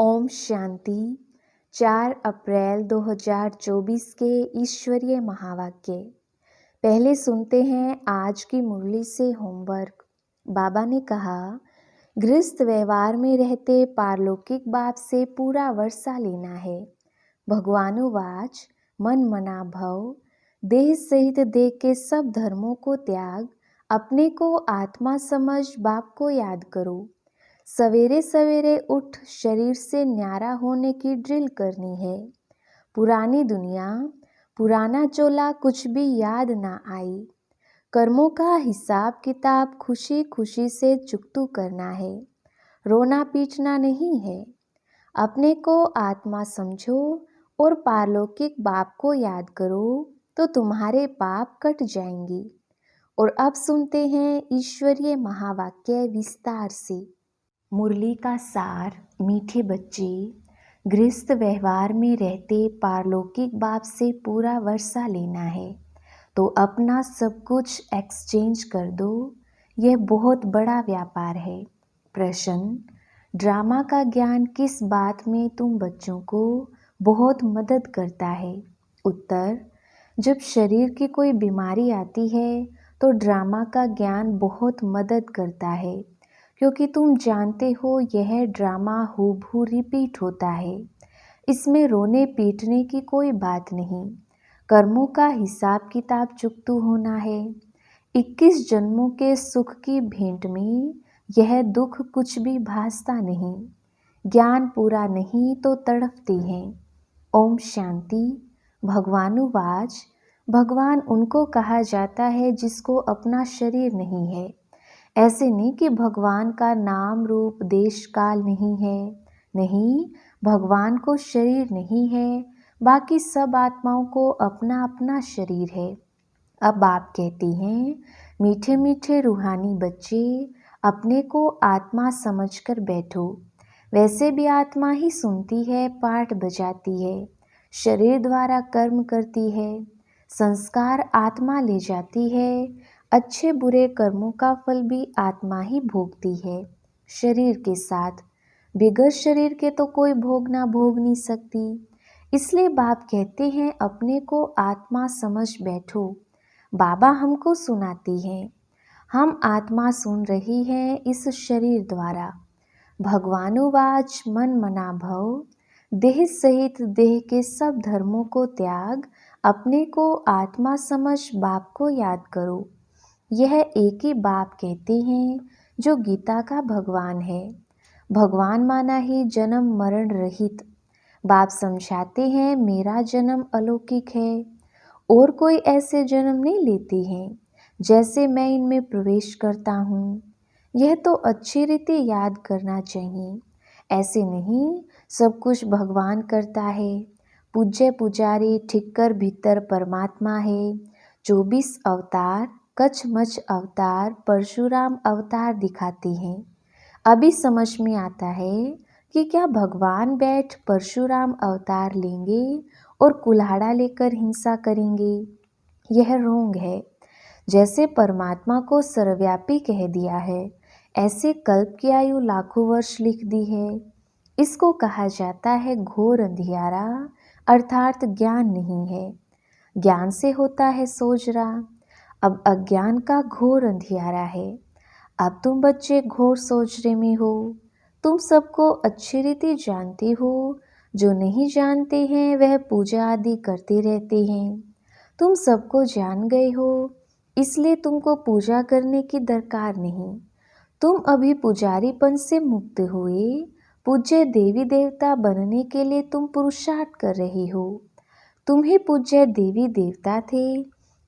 ओम शांति। 4 अप्रैल 2024 के ईश्वरीय महावाक्य। पहले सुनते हैं आज की मुरली से होमवर्क। बाबा ने कहा, गृहस्थ व्यवहार में रहते पारलौकिक बाप से पूरा वर्षा लेना है। भगवानुवाच, मन मना भव, देह सहित देह के सब धर्मों को त्याग, अपने को आत्मा समझ बाप को याद करो। सवेरे सवेरे उठ शरीर से न्यारा होने की ड्रिल करनी है। पुरानी दुनिया, पुराना चोला कुछ भी याद ना आई। कर्मों का हिसाब किताब खुशी खुशी से चुकतू करना है, रोना पीटना नहीं है। अपने को आत्मा समझो और पारलौकिक बाप को याद करो तो तुम्हारे पाप कट जाएंगे। और अब सुनते हैं ईश्वरीय महावाक्य विस्तार से। मुरली का सार। मीठे बच्चे, गृहस्थ व्यवहार में रहते पारलौकिक बाप से पूरा वर्षा लेना है तो अपना सब कुछ एक्सचेंज कर दो। यह बहुत बड़ा व्यापार है। प्रश्न, ड्रामा का ज्ञान किस बात में तुम बच्चों को बहुत मदद करता है? उत्तर, जब शरीर की कोई बीमारी आती है तो ड्रामा का ज्ञान बहुत मदद करता है, क्योंकि तुम जानते हो यह ड्रामा हूबहू रिपीट होता है। इसमें रोने पीटने की कोई बात नहीं। कर्मों का हिसाब किताब चुकतू होना है। 21 जन्मों के सुख की भेंट में यह दुख कुछ भी भासता नहीं। ज्ञान पूरा नहीं तो तड़पती हैं। ओम शांति। भगवानुवाच, भगवान उनको कहा जाता है जिसको अपना शरीर नहीं है। ऐसे नहीं कि भगवान का नाम रूप देश काल नहीं है। नहीं, भगवान को शरीर नहीं है, बाकी सब आत्माओं को अपना अपना शरीर है। अब आप कहती हैं, मीठे मीठे रूहानी बच्चे, अपने को आत्मा समझकर बैठो। वैसे भी आत्मा ही सुनती है, पाठ बजाती है, शरीर द्वारा कर्म करती है, संस्कार आत्मा ले जाती है, अच्छे बुरे कर्मों का फल भी आत्मा ही भोगती है शरीर के साथ। बिगर शरीर के तो कोई भोग नहीं सकती। इसलिए बाप कहते हैं अपने को आत्मा समझ बैठो। बाबा हमको सुनाती हैं, हम आत्मा सुन रही हैं इस शरीर द्वारा। भगवानुवाच, मन मना भव, देह सहित देह के सब धर्मों को त्याग, अपने को आत्मा समझ बाप को याद करो। यह एक ही बाप कहते हैं जो गीता का भगवान है। भगवान माना ही जन्म मरण रहित। बाप समझाते हैं मेरा जन्म अलौकिक है और कोई ऐसे जन्म नहीं लेते हैं जैसे मैं इनमें प्रवेश करता हूँ। यह तो अच्छी रीति याद करना चाहिए। ऐसे नहीं सब कुछ भगवान करता है। पूज्य पुजारी ठिक्कर भीतर परमात्मा है। 24 अवतार, कछमछ अवतार, परशुराम अवतार दिखाते हैं। अभी समझ में आता है कि क्या भगवान बैठ परशुराम अवतार लेंगे और कुल्हाड़ा लेकर हिंसा करेंगे? यह रोंग है। जैसे परमात्मा को सर्वव्यापी कह दिया है, ऐसे कल्प की आयु लाखों वर्ष लिख दी है। इसको कहा जाता है घोर अंधियारा, अर्थात ज्ञान नहीं है। ज्ञान से होता है सोजरा। अब अज्ञान का घोर अंधियारा है। अब तुम बच्चे घोर सोचने में हो। तुम सबको अच्छी रीति जानते हो। जो नहीं जानते हैं वह पूजा आदि करते रहते हैं। तुम सबको जान गए हो, इसलिए तुमको पूजा करने की दरकार नहीं। तुम अभी पुजारीपन से मुक्त हुए। पूज्य देवी देवता बनने के लिए तुम पुरुषार्थ कर रहे हो। तुम ही पूज्य देवी देवता थे,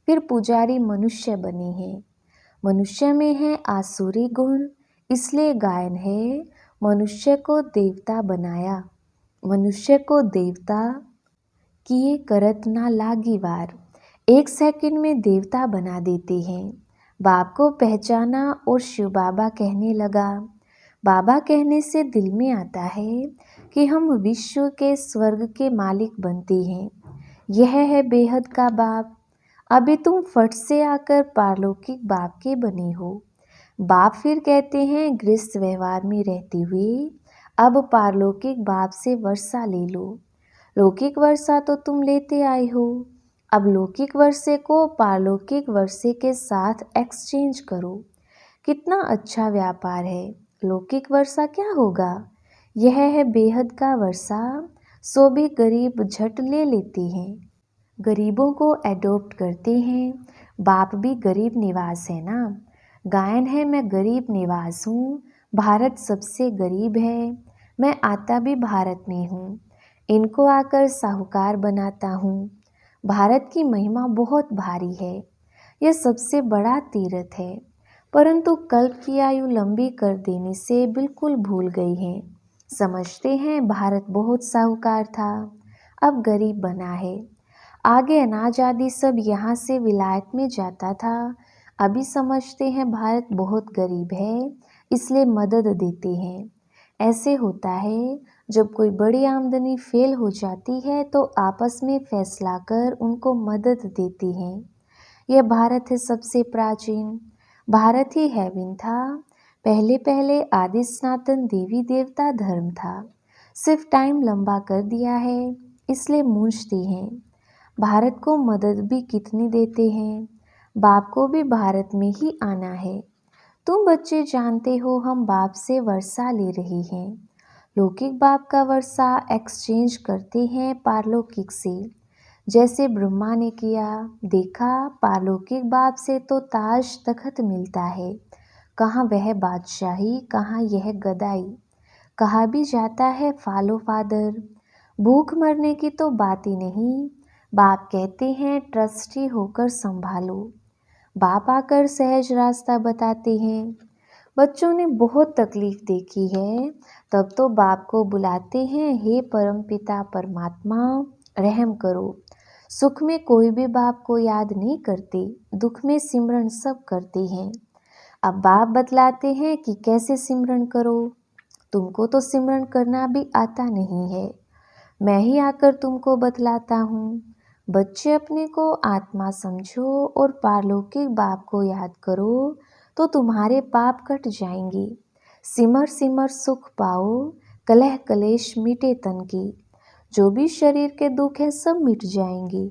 फिर पुजारी मनुष्य बने हैं। मनुष्य में है आसुरी गुण, इसलिए गायन है मनुष्य को देवता बनाया। मनुष्य को देवता किए करत ना लागी वार। 1 सेकंड में देवता बना देते हैं। बाप को पहचाना और शिव बाबा कहने लगा। बाबा कहने से दिल में आता है कि हम विश्व के स्वर्ग के मालिक बनते हैं। यह है बेहद का बाप। अभी तुम फट से आकर पारलौकिक बाप के बने हो। बाप फिर कहते हैं गृहस्थ व्यवहार में रहते हुए अब पारलौकिक बाप से वर्षा ले लो। लौकिक वर्षा तो तुम लेते आए हो, अब लौकिक वर्षे को पारलौकिक वर्षे के साथ एक्सचेंज करो। कितना अच्छा व्यापार है। लौकिक वर्षा क्या होगा? यह है बेहद का वर्षा, सो भी गरीब झट ले लेते हैं, गरीबों को एडॉप्ट करते हैं। बाप भी गरीब निवास है ना। गायन है मैं गरीब निवास हूँ, भारत सबसे गरीब है, मैं आता भी भारत में हूँ, इनको आकर साहूकार बनाता हूँ। भारत की महिमा बहुत भारी है, यह सबसे बड़ा तीर्थ है, परंतु कल्प की आयु लंबी कर देने से बिल्कुल भूल गई हैं। समझते हैं भारत बहुत साहूकार था, अब गरीब बना है। आगे अनाज आदि सब यहाँ से विलायत में जाता था, अभी समझते हैं भारत बहुत गरीब है, इसलिए मदद देते हैं। ऐसे होता है, जब कोई बड़ी आमदनी फेल हो जाती है तो आपस में फैसला कर उनको मदद देते हैं। यह भारत है सबसे प्राचीन, भारत ही हेवन था। पहले पहले आदि सनातन देवी देवता धर्म था, सिर्फ टाइम लंबा कर दिया है, इसलिए मूंझते हैं। भारत को मदद भी कितनी देते हैं, बाप को भी भारत में ही आना है। तुम बच्चे जानते हो हम बाप से वर्षा ले रहे हैं, लौकिक बाप का वर्षा एक्सचेंज करते हैं पारलौकिक से, जैसे ब्रह्मा ने किया। देखा, पारलौकिक बाप से तो ताज तखत मिलता है, कहाँ वह बादशाही, कहाँ यह गदाई। कहा भी जाता है फॉलो फादर, भूख मरने की तो बात ही नहीं। बाप कहते हैं ट्रस्टी होकर संभालो, बाप आकर सहज रास्ता बताते हैं। बच्चों ने बहुत तकलीफ देखी है, तब तो बाप को बुलाते हैं, हे परमपिता परमात्मा रहम करो। सुख में कोई भी बाप को याद नहीं करते, दुख में सिमरन सब करते हैं। अब बाप बतलाते हैं कि कैसे सिमरन करो। तुमको तो सिमरन करना भी आता नहीं है, मैं ही आकर तुमको बतलाता हूँ। बच्चे अपने को आत्मा समझो और पारलौकिक बाप को याद करो तो तुम्हारे पाप कट जाएंगे। सिमर सिमर सुख पाओ, कलह कलेश मिटे तन की, जो भी शरीर के दुख है सब मिट जाएंगे।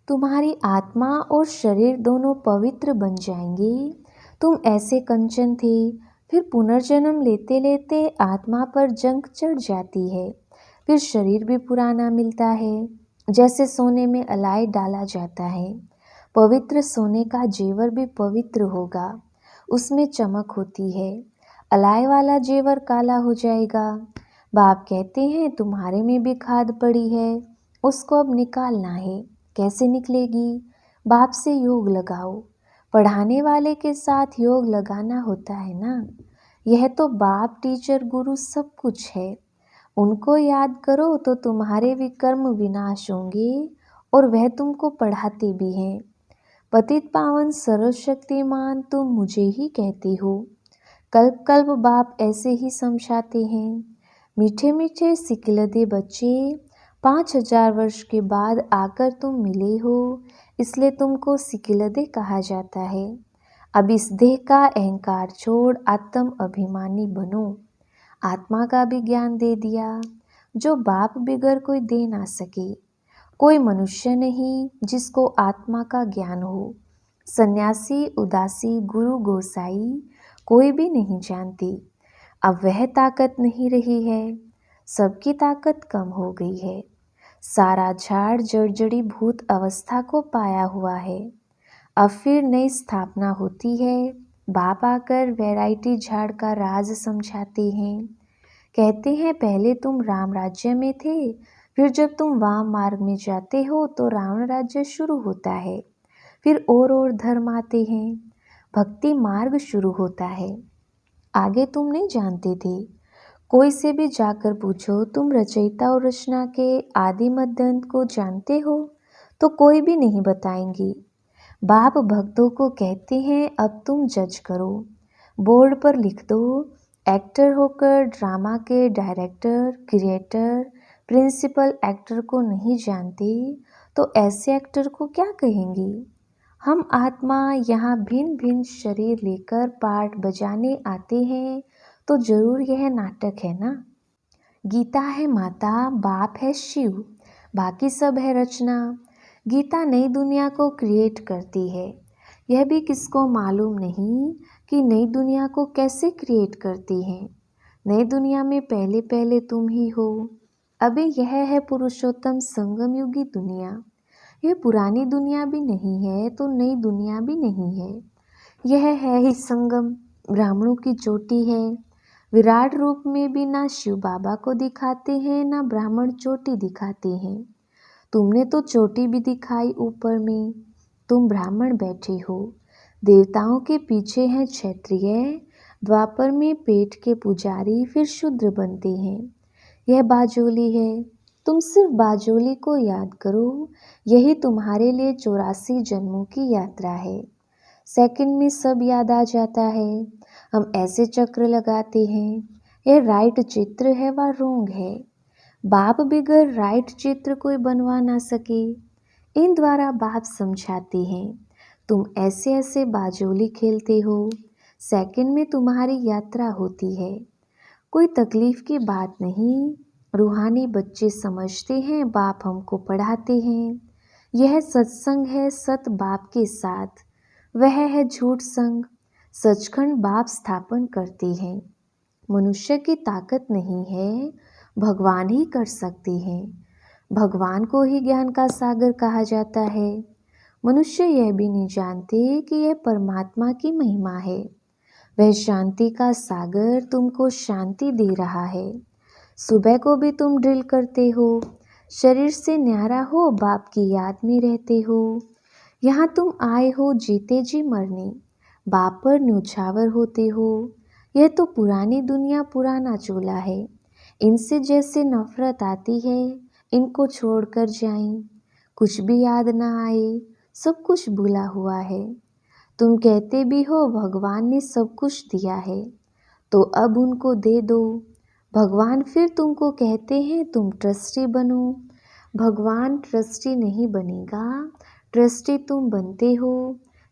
तुम्हारी आत्मा और शरीर दोनों पवित्र बन जाएंगे। तुम ऐसे कंचन थे, फिर पुनर्जन्म लेते लेते आत्मा पर जंग चढ़ जाती है, फिर शरीर भी पुराना मिलता है। जैसे सोने में अलाई डाला जाता है, पवित्र सोने का जेवर भी पवित्र होगा, उसमें चमक होती है। अलाई वाला जेवर काला हो जाएगा। बाप कहते हैं तुम्हारे में भी खाद पड़ी है, उसको अब निकालना है। कैसे निकलेगी? बाप से योग लगाओ, पढ़ाने वाले के साथ योग लगाना होता है ना। यह तो बाप टीचर गुरु सब कुछ है, उनको याद करो तो तुम्हारे विकर्म विनाश होंगे और वह तुमको पढ़ाते भी हैं। पतित पावन सर्वशक्तिमान तुम मुझे ही कहते हो, कल्प कल्प बाप ऐसे ही समझाते हैं। मीठे मीठे सिकिलदे बच्चे, 5000 वर्ष के बाद आकर तुम मिले हो, इसलिए तुमको सिकिलदे कहा जाता है। अब इस देह का अहंकार छोड़ आत्म अभिमानी बनो। आत्मा का भी ज्ञान दे दिया, जो बाप बिगर कोई दे ना सके। कोई मनुष्य नहीं जिसको आत्मा का ज्ञान हो। सन्यासी, उदासी, गुरु, गोसाई कोई भी नहीं जानती। अब वह ताकत नहीं रही है, सबकी ताकत कम हो गई है। सारा झाड़ जड़जड़ी भूत अवस्था को पाया हुआ है। अब फिर नई स्थापना होती है। बाप आकर वैरायटी झाड़ का राज समझाते हैं। कहते हैं पहले तुम राम राज्य में थे, फिर जब तुम वाम मार्ग में जाते हो तो रावण राज्य शुरू होता है, फिर और धर्म आते हैं, भक्ति मार्ग शुरू होता है। आगे तुम नहीं जानते थे। कोई से भी जाकर पूछो तुम रचयिता और रचना के आदि मध्य अंत को जानते हो, तो कोई भी नहीं बताएंगे। बाप भक्तों को कहते हैं अब तुम जज करो, बोर्ड पर लिख दो। एक्टर होकर ड्रामा के डायरेक्टर, क्रिएटर, प्रिंसिपल एक्टर को नहीं जानते तो ऐसे एक्टर को क्या कहेंगे? हम आत्मा यहाँ भिन्न भिन्न शरीर लेकर पार्ट बजाने आते हैं, तो जरूर यह नाटक है ना। गीता है माता, बाप है शिव, बाकी सब है रचना। गीता नई दुनिया को क्रिएट करती है। यह भी किसको मालूम नहीं कि नई दुनिया को कैसे क्रिएट करती है। नई दुनिया में पहले पहले तुम ही हो। अभी यह है पुरुषोत्तम संगम युगी दुनिया। यह पुरानी दुनिया भी नहीं है तो नई दुनिया भी नहीं है। यह है ही संगम, ब्राह्मणों की चोटी है। विराट रूप में भी ना शिव बाबा को दिखाते हैं ना ब्राह्मण चोटी दिखाते हैं। तुमने तो चोटी भी दिखाई ऊपर में। तुम ब्राह्मण बैठे हो। देवताओं के पीछे हैं क्षत्रिय। द्वापर में पेट के पुजारी फिर शूद्र बनते हैं। यह बाजोली है। तुम सिर्फ बाजोली को याद करो। यही तुम्हारे लिए 84 जन्मों की यात्रा है। सेकंड में सब याद आ जाता है। हम ऐसे चक्र लगाते हैं। यह राइट चित्र है व रोंग है। बाप बिगर राइट चित्र कोई बनवा ना सके। इन द्वारा बाप समझाते हैं। तुम ऐसे ऐसे बाजोली खेलते हो। सेकंड में तुम्हारी यात्रा होती है। कोई तकलीफ की बात नहीं। रूहानी बच्चे समझते हैं, बाप हमको पढ़ाते हैं। यह सत्संग है सत बाप के साथ। वह है झूठ संग। सचखंड बाप स्थापन करते हैं। मनुष्य की ताकत नहीं है, भगवान ही कर सकते हैं। भगवान को ही ज्ञान का सागर कहा जाता है। मनुष्य यह भी नहीं जानते कि यह परमात्मा की महिमा है। वह शांति का सागर तुमको शांति दे रहा है। सुबह को भी तुम ड्रिल करते हो। शरीर से न्यारा हो, बाप की याद में रहते हो। यहाँ तुम आए हो जीते जी मरने। बाप पर न्यौछावर होते हो। यह तो पुरानी दुनिया, पुराना चोला है। इनसे जैसे नफरत आती है, इनको छोड़कर जाएं। कुछ भी याद ना आए, सब कुछ भूला हुआ है। तुम कहते भी हो भगवान ने सब कुछ दिया है, तो अब उनको दे दो। भगवान फिर तुमको कहते हैं तुम ट्रस्टी बनो। भगवान ट्रस्टी नहीं बनेगा, ट्रस्टी तुम बनते हो।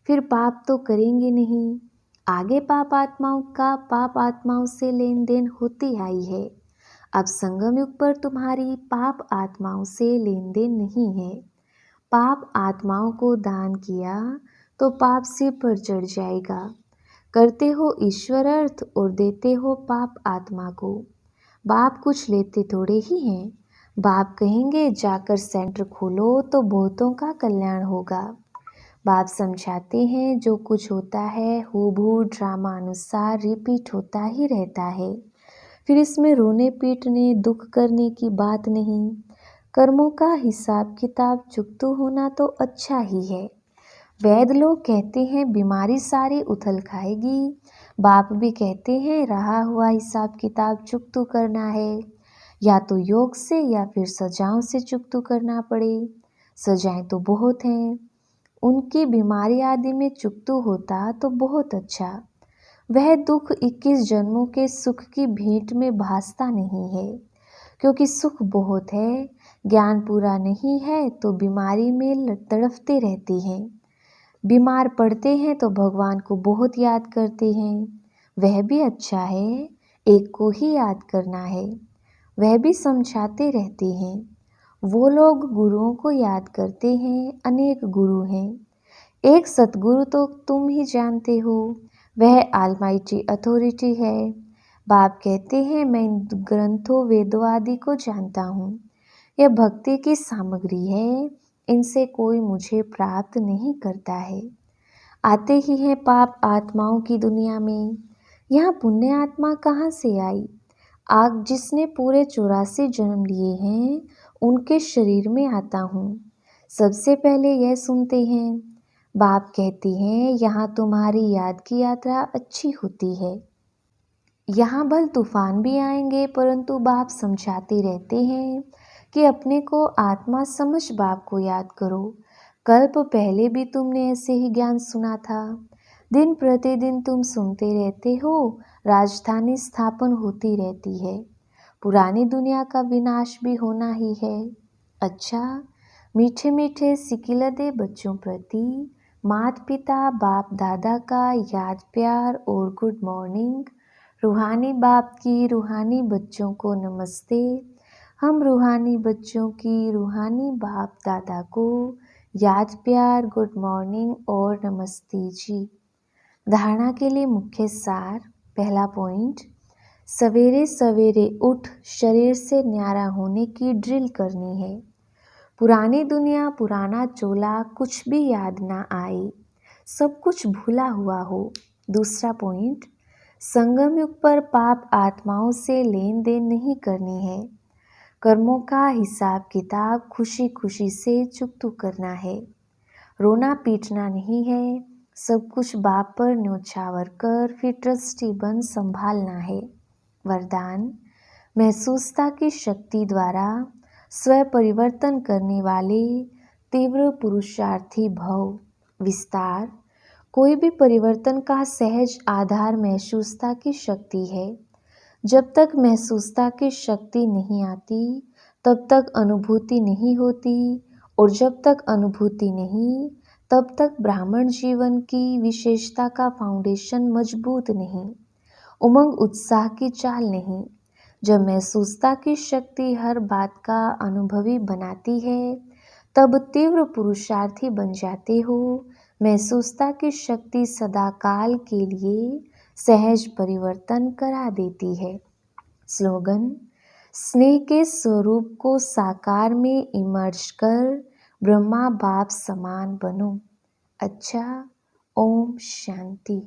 फिर पाप तो करेंगे नहीं। आगे पाप आत्माओं से लेन देन होती आई है। अब संगम युग पर तुम्हारी पाप आत्माओं से लेन देन नहीं है। पाप आत्माओं को दान किया तो पाप सिर पर चढ़ जाएगा। करते हो ईश्वर अर्थ और देते हो पाप आत्मा को। बाप कुछ लेते थोड़े ही हैं। बाप कहेंगे जाकर सेंटर खोलो तो बहुतों का कल्याण होगा। बाप समझाते हैं जो कुछ होता है हूबहू ड्रामा अनुसार रिपीट होता ही रहता है। फिर इसमें रोने पीटने दुख करने की बात नहीं। कर्मों का हिसाब किताब चुकता होना तो अच्छा ही है। वैद लोग कहते हैं बीमारी सारी उथल खाएगी। बाप भी कहते हैं रहा हुआ हिसाब किताब चुकतू करना है। या तो योग से या फिर सजाओं से चुकतू करना पड़े। सजाएं तो बहुत हैं। उनकी बीमारी आदि में चुकतू होता तो बहुत अच्छा। वह दुख 21 जन्मों के सुख की भेंट में भासता नहीं है, क्योंकि सुख बहुत है। ज्ञान पूरा नहीं है तो बीमारी में तड़फते रहते हैं। बीमार पड़ते हैं तो भगवान को बहुत याद करते हैं। वह भी अच्छा है, एक को ही याद करना है। वह भी समझाते रहते हैं। वो लोग गुरुओं को याद करते हैं, अनेक गुरु हैं। एक सतगुरु तो तुम ही जानते हो, वह ऑलमाइटी अथॉरिटी है। बाप कहते हैं मैं इन ग्रंथों वेदों आदि को जानता हूँ। यह भक्ति की सामग्री है, इनसे कोई मुझे प्राप्त नहीं करता है। आते ही हैं पाप आत्माओं की दुनिया में। यहाँ पुण्य आत्मा कहाँ से आई? आग जिसने पूरे 84 जन्म लिए हैं, उनके शरीर में आता हूँ। सबसे पहले यह सुनते हैं। बाप कहते हैं यहाँ तुम्हारी याद की यात्रा अच्छी होती है। यहाँ भल तूफान भी आएंगे, परंतु बाप समझाते रहते हैं कि अपने को आत्मा समझ बाप को याद करो। कल्प पहले भी तुमने ऐसे ही ज्ञान सुना था। दिन प्रतिदिन तुम सुनते रहते हो। राजधानी स्थापन होती रहती है। पुरानी दुनिया का विनाश भी होना ही है। अच्छा, मीठे मीठे सिकिलदे बच्चों प्रति माता पिता बाप दादा का याद प्यार और गुड मॉर्निंग। रूहानी बाप की रूहानी बच्चों को नमस्ते। हम रूहानी बच्चों की रूहानी बाप दादा को याद प्यार गुड मॉर्निंग और नमस्ते जी। धारणा के लिए मुख्य सार। पहला पॉइंट, सवेरे सवेरे उठ शरीर से न्यारा होने की ड्रिल करनी है। पुरानी दुनिया पुराना चोला कुछ भी याद ना आए, सब कुछ भूला हुआ हो। दूसरा पॉइंट, संगम युग पर पाप आत्माओं से लेन देन नहीं करनी है। कर्मों का हिसाब किताब खुशी खुशी से चुकतू करना है। रोना पीटना नहीं है, सब कुछ बाप पर न्योछावर कर फिर ट्रस्टी बन संभालना है। वरदान, महसूसता की शक्ति द्वारा स्व परिवर्तन करने वाले तीव्र पुरुषार्थी भव। विस्तार, कोई भी परिवर्तन का सहज आधार महसूसता की शक्ति है। जब तक महसूसता की शक्ति नहीं आती तब तक अनुभूति नहीं होती, और जब तक अनुभूति नहीं तब तक ब्राह्मण जीवन की विशेषता का फाउंडेशन मजबूत नहीं, उमंग उत्साह की चाल नहीं। जब महसूसता की शक्ति हर बात का अनुभवी बनाती है तब तीव्र पुरुषार्थी बन जाते हो। महसूसता की शक्ति सदा काल के लिए सहज परिवर्तन करा देती है। स्लोगन, स्नेह के स्वरूप को साकार में इमर्ज कर ब्रह्मा बाप समान बनो। अच्छा, ओम शांति।